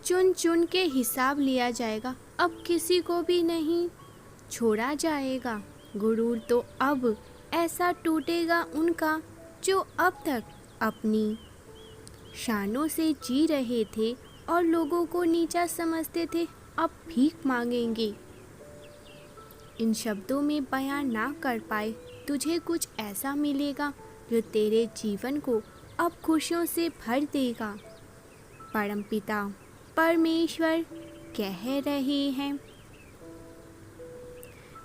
चुन चुन के हिसाब लिया जाएगा, अब किसी को भी नहीं छोड़ा जाएगा। गुरूर तो अब ऐसा टूटेगा उनका जो अब तक अपनी शानों से जी रहे थे और लोगों को नीचा समझते थे, अब भीख मांगेंगे। इन शब्दों में बयां ना कर पाए तुझे कुछ ऐसा मिलेगा जो तेरे जीवन को अब खुशियों से भर देगा। परमपिता परमेश्वर कह रहे हैं,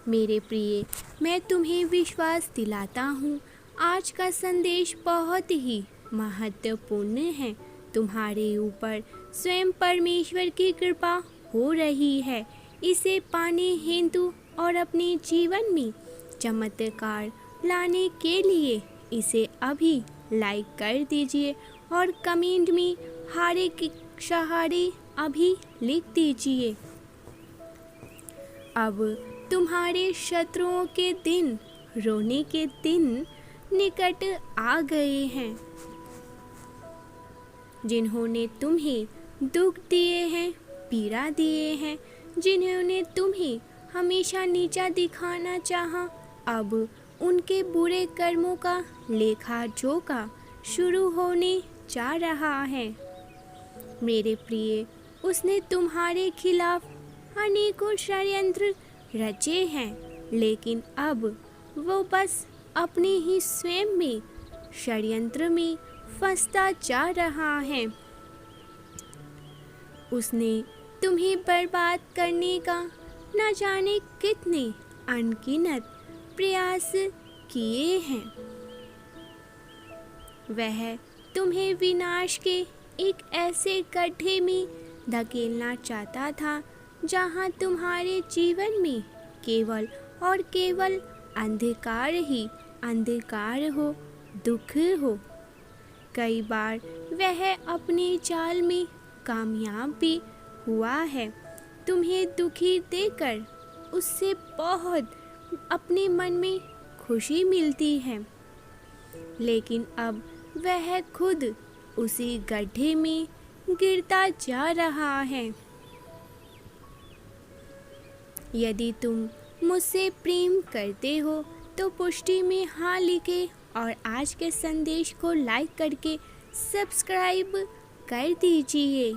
मेरे प्रिय, मैं तुम्हें विश्वास दिलाता हूँ, आज का संदेश बहुत ही महत्वपूर्ण है। तुम्हारे ऊपर स्वयं परमेश्वर की कृपा हो रही है। इसे पाने हेतु और अपने जीवन में चमत्कार लाने के लिए इसे अभी लाइक कर दीजिए और कमेंट में हारे के सहारे अभी लिख दीजिए। अब तुम्हारे शत्रुओं के दिन, रोने के दिन निकट आ गए हैं। जिन्होंने तुम्हें दुख दिए हैं, पीड़ा दिए हैं, जिन्होंने तुम्हें हमेशा नीचा दिखाना चाहा, अब उनके बुरे कर्मों का लेखा जोखा शुरू होने जा रहा है। मेरे प्रिय, उसने तुम्हारे खिलाफ अनेकों षड्यंत्र रचे हैं, लेकिन अब वो बस अपने ही स्वयं में षड्यंत्र में फंसता जा रहा है। उसने तुम्हें बर्बाद करने का न जाने कितने अनगिनत प्रयास किए हैं। वह तुम्हें विनाश के एक ऐसे गड्ढे में धकेलना चाहता था जहां तुम्हारे जीवन में केवल और केवल अंधकार ही अंधकार हो, दुख हो। कई बार वह अपने जाल में कामयाब भी हुआ है। तुम्हें दुखी देकर उससे बहुत अपने मन में खुशी मिलती है, लेकिन अब वह खुद उसी गड्ढे में गिरता जा रहा है। यदि तुम मुझसे प्रेम करते हो तो पुष्टि में हाँ लिखे और आज के संदेश को लाइक करके सब्सक्राइब कर दीजिए।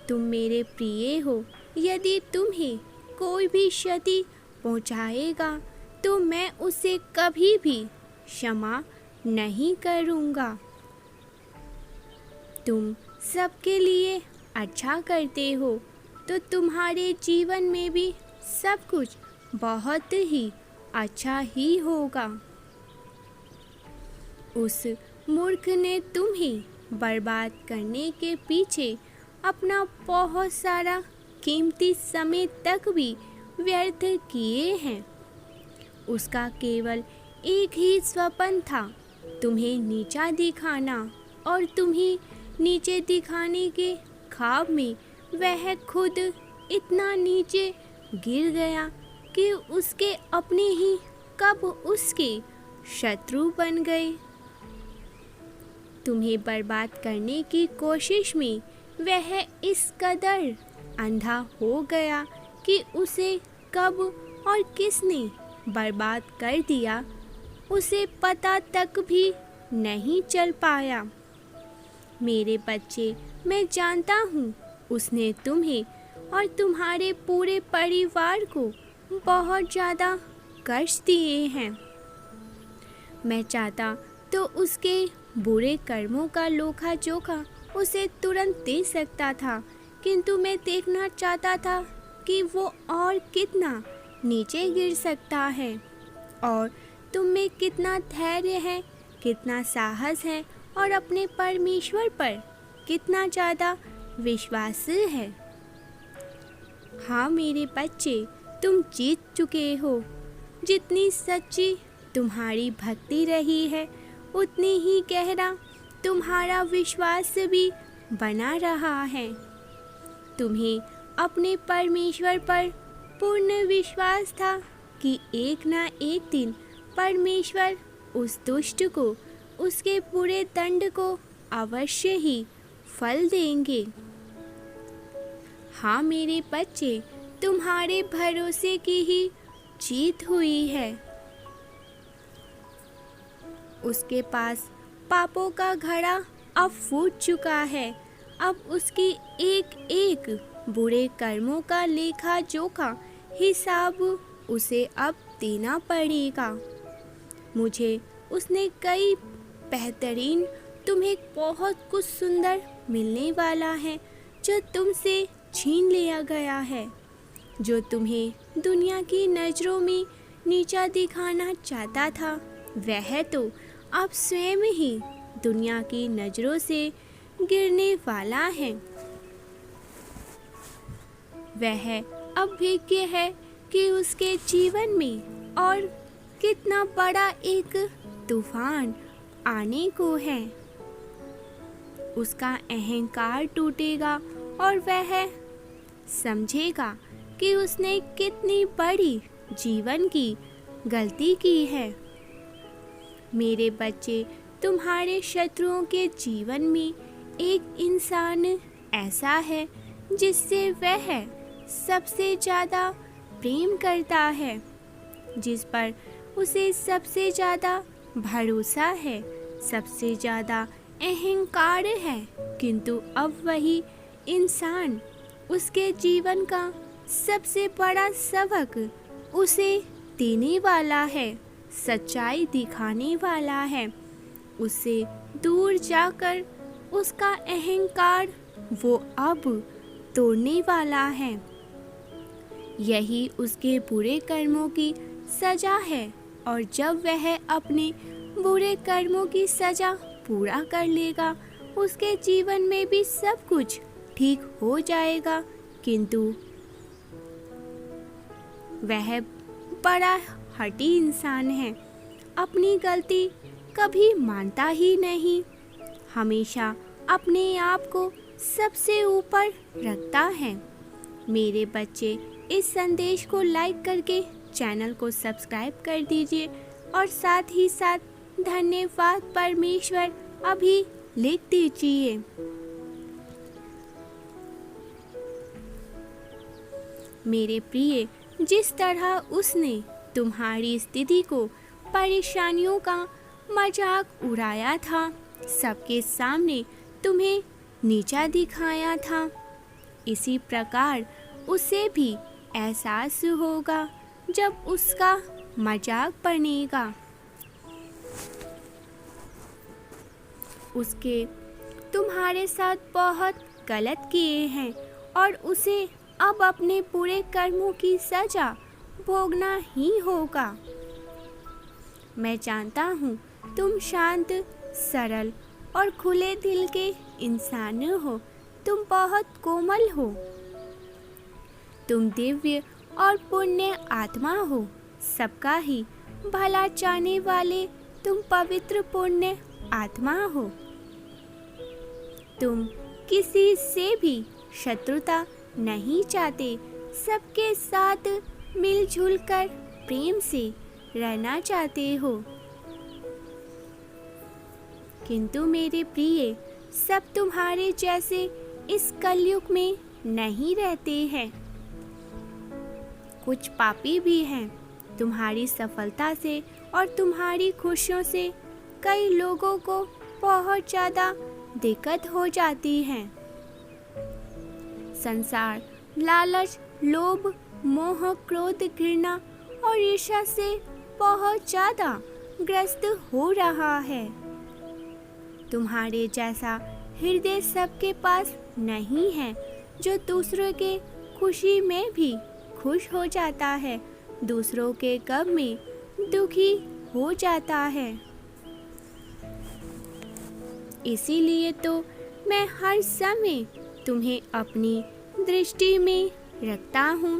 तुम मेरे प्रिय हो, यदि तुम्हें कोई भी क्षति पहुंचाएगा तो मैं उसे कभी भी क्षमा नहीं करूंगा। तुम सबके लिए अच्छा करते हो तो तुम्हारे जीवन में भी सब कुछ बहुत ही अच्छा ही होगा। उस मूर्ख ने तुम्हें बर्बाद करने के पीछे अपना बहुत सारा कीमती समय तक भी व्यर्थ किए हैं। उसका केवल एक ही स्वप्न था, तुम्हें नीचा दिखाना, और तुम्हें नीचे दिखाने के ख्वाब में वह खुद इतना नीचे गिर गया कि उसके अपने ही कब उसके शत्रु बन गए। तुम्हें बर्बाद करने की कोशिश में वह इस कदर अंधा हो गया कि उसे कब और किसने बर्बाद कर दिया उसे पता तक भी नहीं चल पाया। मेरे बच्चे, मैं जानता हूँ उसने तुम्हें और तुम्हारे पूरे परिवार को बहुत ज़्यादा कष्ट दिए हैं। मैं चाहता तो उसके बुरे कर्मों का लोखा जोखा उसे तुरंत दे सकता था, किंतु मैं देखना चाहता था कि वो और कितना नीचे गिर सकता है और तुम में कितना धैर्य है, कितना साहस है और अपने परमेश्वर पर कितना ज़्यादा विश्वास है। हाँ मेरे बच्चे, तुम जीत चुके हो। जितनी सच्ची तुम्हारी भक्ति रही है, उतनी ही गहरा तुम्हारा विश्वास भी बना रहा है। तुम्हें अपने परमेश्वर पर पूर्ण विश्वास था कि एक ना एक दिन परमेश्वर उस दुष्ट को उसके पूरे दंड को अवश्य ही फल देंगे। हाँ मेरे बच्चे, तुम्हारे भरोसे की ही जीत हुई है। उसके पास पापों का घड़ा अब फूट चुका है। अब उसकी एक एक बुरे कर्मों का लेखा जोखा हिसाब उसे अब देना पड़ेगा। मुझे उसने कई बेहतरीन, तुम्हें बहुत कुछ सुंदर मिलने वाला है जो तुमसे छीन लिया गया है। जो तुम्हें दुनिया की नज़रों में नीचा दिखाना चाहता था, वह तो अब स्वयं ही दुनिया की नज़रों से गिरने वाला है। वह अब विज्ञ है कि उसके जीवन में और कितना बड़ा एक तूफान आने को है। उसका अहंकार टूटेगा और वह समझेगा कि उसने कितनी बड़ी जीवन की गलती की है। मेरे बच्चे, तुम्हारे शत्रुओं के जीवन में एक इंसान ऐसा है जिससे वह सबसे ज़्यादा प्रेम करता है, जिस पर उसे सबसे ज़्यादा भरोसा है, सबसे ज़्यादा अहंकार है। किंतु अब वही इंसान उसके जीवन का सबसे बड़ा सबक उसे देने वाला है, सच्चाई दिखाने वाला है। उससे दूर जाकर उसका अहंकार वो अब तोड़ने वाला है। यही उसके बुरे कर्मों की सज़ा है। और जब वह अपने बुरे कर्मों की सज़ा पूरा कर लेगा, उसके जीवन में भी सब कुछ ठीक हो जाएगा। किंतु वह बड़ा हठी इंसान है, अपनी गलती कभी मानता ही नहीं, हमेशा अपने आप को सबसे ऊपर रखता है। मेरे बच्चे, इस संदेश को लाइक करके चैनल को सब्सक्राइब कर दीजिए और साथ ही साथ धन्यवाद परमेश्वर अभी लिख दीजिए। मेरे प्रिय, जिस तरह उसने तुम्हारी स्थिति को, परेशानियों का मजाक उड़ाया था, सबके सामने तुम्हें नीचा दिखाया था, इसी प्रकार उसे भी एहसास होगा जब उसका मजाक बनेगा। उसके तुम्हारे साथ बहुत गलत किए हैं और उसे अब अपने बुरे कर्मों की सजा भोगना ही होगा। मैं जानता हूँ तुम शांत, सरल और खुले दिल के इंसान हो। तुम बहुत कोमल हो। तुम दिव्य और पुण्य आत्मा हो। सबका ही भला चाहने वाले तुम पवित्र पुण्य आत्मा हो। तुम किसी से भी शत्रुता नहीं चाहते, सबके साथ मिलजुल कर प्रेम से रहना चाहते हो। किंतु मेरे प्रिय, सब तुम्हारे जैसे इस कलयुग में नहीं रहते हैं। कुछ पापी भी हैं। तुम्हारी सफलता से और तुम्हारी खुशियों से कई लोगों को बहुत ज़्यादा दिक्कत हो जाती है। संसार लालच, लोभ, मोह, क्रोध, घृणा और ईर्ष्या से बहुत ज़्यादा ग्रस्त हो रहा है। तुम्हारे जैसा हृदय सबके पास नहीं है, जो दूसरों के खुशी में भी खुश हो जाता है, दूसरों के गम में दुखी हो जाता है। इसीलिए तो मैं हर समय तुम्हें अपनी दृष्टि में रखता हूँ।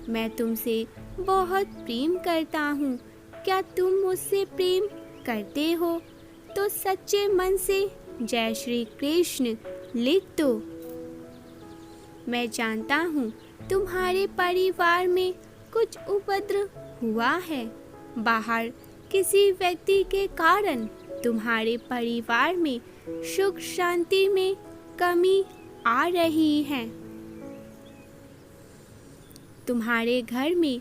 मैं तुमसे बहुत प्रेम करता हूँ। क्या तुम मुझसे प्रेम करते हो तो सच्चे मन से जय श्री कृष्ण लिख दो। मैं जानता हूँ तुम्हारे परिवार में कुछ उपद्रव हुआ है। बाहर किसी व्यक्ति के कारण तुम्हारे परिवार में सुख शांति में कमी आ रही है। तुम्हारे घर में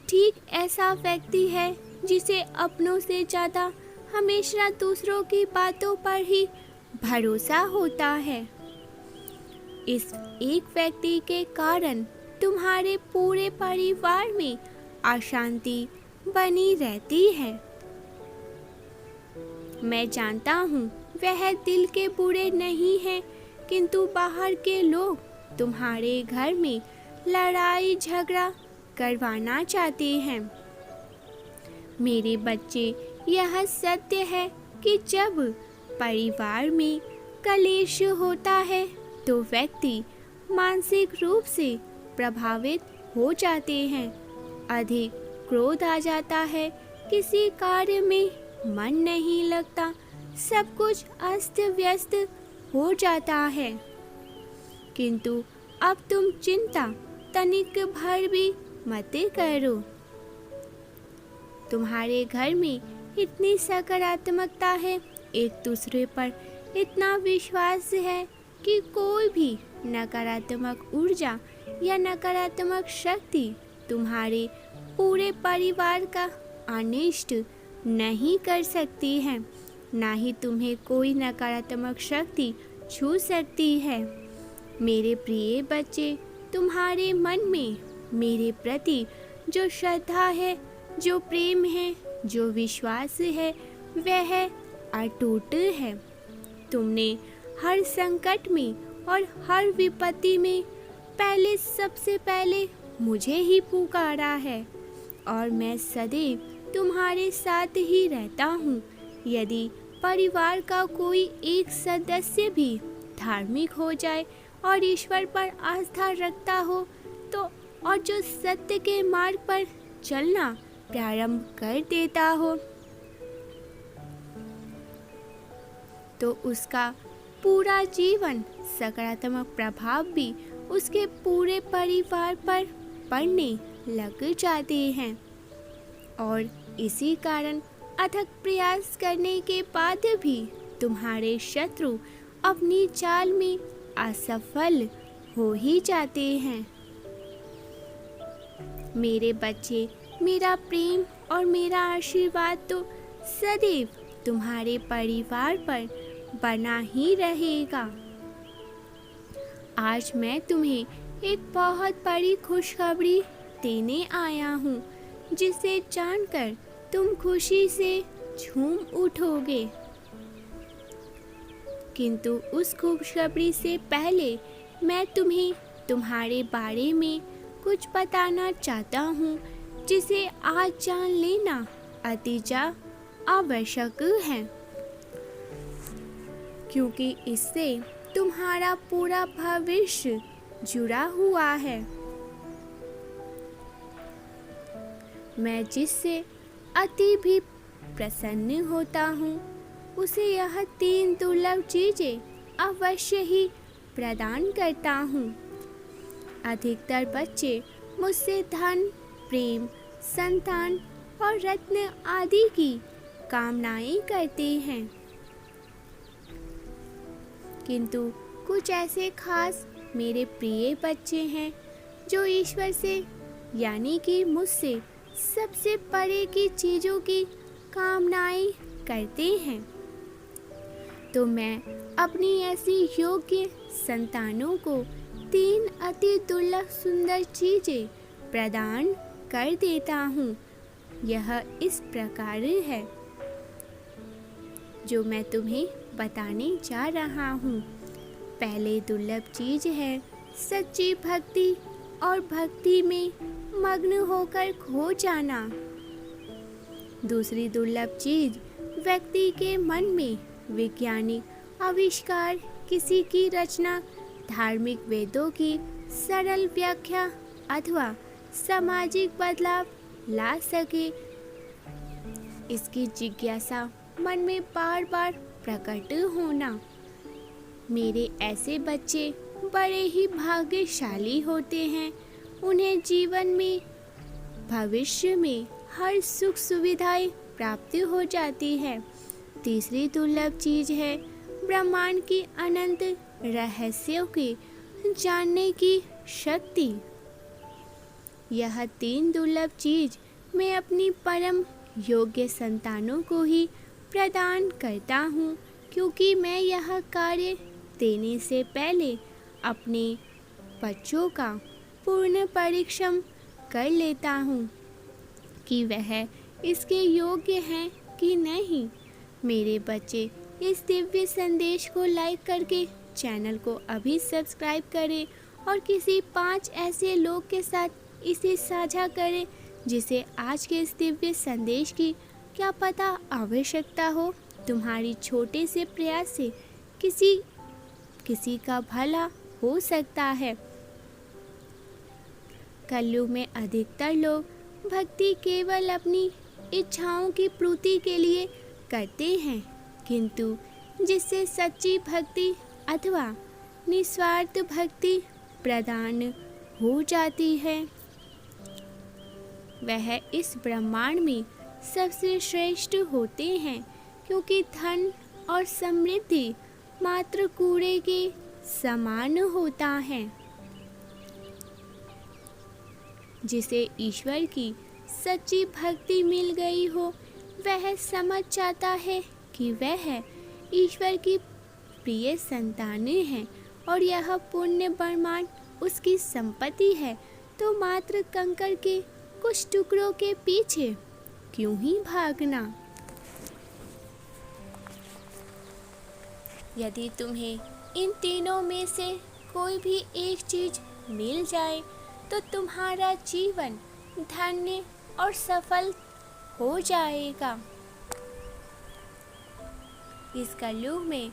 ठीक ऐसा व्यक्ति है जिसे अपनों से ज़्यादा हमेशा दूसरों की बातों पर ही भरोसा होता है। इस एक व्यक्ति के कारण तुम्हारे पूरे परिवार में अशांति बनी रहती है। मैं जानता हूँ वह दिल के बुरे नहीं हैं, किंतु बाहर के लोग तुम्हारे घर में लड़ाई झगड़ा करवाना चाहते हैं। मेरे बच्चे, यह सत्य है कि जब परिवार में कलेश होता है तो व्यक्ति मानसिक रूप से प्रभावित हो जाते हैं। अधिक क्रोध आ जाता है, किसी कार्य में मन नहीं लगता, सब कुछ अस्त व्यस्त हो जाता है। किंतु अब तुम चिंता तनिक भर भी मत करो। तुम्हारे घर में इतनी सकारात्मकता है, एक दूसरे पर इतना विश्वास है कि कोई भी नकारात्मक ऊर्जा या नकारात्मक शक्ति तुम्हारे पूरे परिवार का अनिष्ट नहीं कर सकती है, ना ही तुम्हें कोई नकारात्मक शक्ति छू सकती है। मेरे प्रिय बच्चे, तुम्हारे मन में मेरे प्रति जो श्रद्धा है, जो प्रेम है, जो विश्वास है, वह अटूट है। तुमने हर संकट में और हर विपत्ति में सबसे पहले मुझे ही पुकारा है, और मैं सदैव तुम्हारे साथ ही रहता हूँ। यदि परिवार का कोई एक सदस्य भी धार्मिक हो जाए और ईश्वर पर आस्था रखता हो तो, और जो सत्य के मार्ग पर चलना प्रारंभ कर देता हो, तो उसका पूरा जीवन सकारात्मक प्रभाव भी उसके पूरे परिवार पर पड़ने लग जाते हैं। और इसी कारण अथक प्रयास करने के बाद भी तुम्हारे शत्रु अपनी चाल में असफल हो ही जाते हैं। मेरे बच्चे, मेरा प्रेम और मेरा आशीर्वाद तो सदैव तुम्हारे परिवार पर बना ही रहेगा। आज मैं तुम्हें एक बहुत बड़ी खुशखबरी देने आया हूँ, जिसे जानकर तुम खुशी से झूम उठोगे। किंतु उस खुशखबरी से पहले मैं तुम्हें तुम्हारे बारे में कुछ बताना चाहता हूँ, जिसे आज जान लेना अतिजा आवश्यक है, क्योंकि इससे तुम्हारा पूरा भविष्य जुड़ा हुआ है। मैं जिससे अति भी प्रसन्न होता हूँ, उसे यह 3 दुर्लभ चीजें अवश्य ही प्रदान करता हूँ। अधिकतर बच्चे मुझसे धन, प्रेम, संतान और रत्न आदि की कामनाएं करते हैं, किंतु कुछ ऐसे खास मेरे प्रिय बच्चे हैं जो ईश्वर से यानी कि मुझसे सबसे परे की चीज़ों की कामनाएं करते हैं। तो मैं अपनी ऐसी योग्य संतानों को 3 अति दुर्लभ सुंदर चीज़ें प्रदान कर देता हूँ। यह इस प्रकार है जो मैं तुम्हें बताने जा रहा हूँ। पहले दुर्लभ चीज है सच्ची भक्ति और भक्ति में मग्न होकर खो जाना। दूसरी दुर्लभ चीज व्यक्ति के मन में वैज्ञानिक आविष्कार, किसी की रचना, धार्मिक वेदों की सरल व्याख्या अथवा सामाजिक बदलाव ला सके, इसकी जिज्ञासा मन में बार बार प्रकट होना। मेरे ऐसे बच्चे बड़े ही भाग्यशाली होते हैं। उन्हें जीवन में भविष्य में हर सुख सुविधाएं प्राप्त हो जाती है। तीसरी दुर्लभ चीज है ब्रह्मांड की अनंत रहस्यों के जानने की शक्ति। यह तीन दुर्लभ चीज मैं अपनी परम योग्य संतानों को ही प्रदान करता हूँ, क्योंकि मैं यह कार्य देने से पहले अपने बच्चों का पूर्ण परीक्षण कर लेता हूँ कि वह इसके योग्य हैं कि नहीं। मेरे बच्चे, इस दिव्य संदेश को लाइक करके चैनल को अभी सब्सक्राइब करें और किसी 5 ऐसे लोग के साथ इसे साझा करें जिसे आज के इस दिव्य संदेश की क्या पता आवश्यकता हो। तुम्हारी छोटे से प्रयास से किसी का भला हो सकता है। कलयुग में अधिकतर लोग भक्ति केवल अपनी इच्छाओं की पूर्ति के लिए करते हैं, किंतु जिससे सच्ची भक्ति अथवा निस्वार्थ भक्ति प्रदान हो जाती है, वह इस ब्रह्मांड में सबसे श्रेष्ठ होते हैं, क्योंकि धन और समृद्धि मात्र कूड़े के समान होता है। जिसे ईश्वर की सच्ची भक्ति मिल गई हो, वह समझ जाता है कि वह ईश्वर की प्रिय संतानें हैं और यह पुण्य ब्रह्मांड उसकी संपत्ति है। तो मात्र कंकड़ के कुछ टुकड़ों के पीछे क्यों ही भागना। यदि तुम्हें इन तीनों में से कोई भी एक चीज मिल जाए तो तुम्हारा जीवन धन्य और सफल हो जाएगा। इस कलयुग में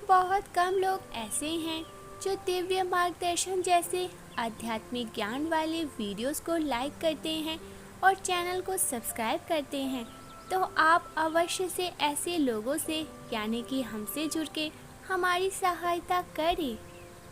बहुत कम लोग ऐसे हैं जो दिव्य मार्गदर्शन जैसे आध्यात्मिक ज्ञान वाले वीडियोस को लाइक करते हैं और चैनल को सब्सक्राइब करते हैं। तो आप अवश्य से ऐसे लोगों से यानी कि हमसे जुड़ के हमारी सहायता करें।